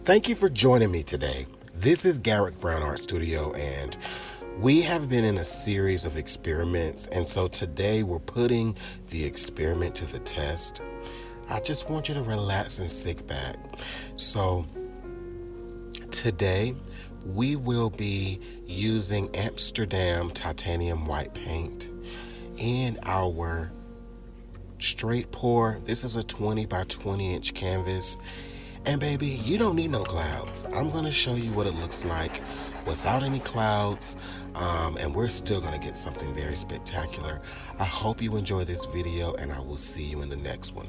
Thank you for joining me today. This is Garrick Brown Art Studio, and we have been in a series of experiments, and so today we're putting the experiment to the test. I just want you to relax and sit back. So today we will be using Amsterdam Titanium White paint in our straight pour. This is a 20 by 20 inch canvas. And baby, you don't need no clouds. I'm going to show you what it looks like without any clouds. And we're still going to get something very spectacular. I hope you enjoy this video, and I will see you in the next one.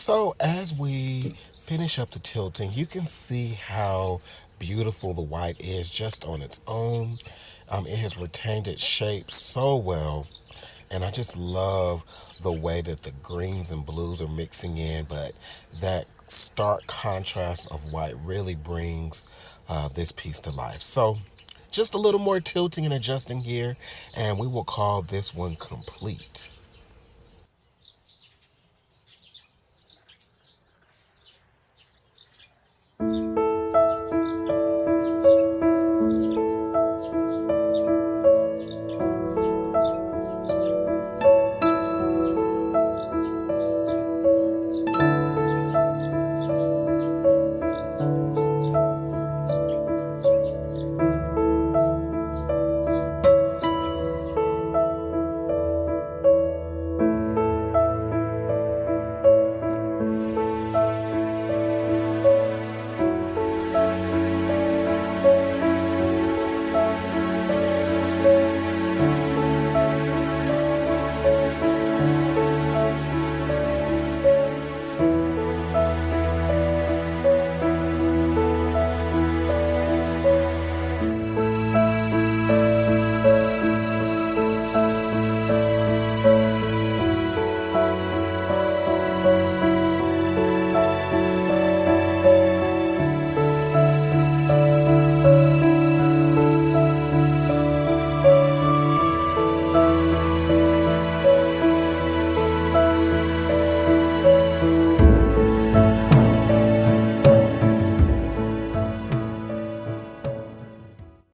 So as we finish up the tilting, you can see how beautiful the white is just on its own. It has retained its shape so well. And I just love the way that the greens and blues are mixing in, but that stark contrast of white really brings this piece to life. So just a little more tilting and adjusting here, and we will call this one complete.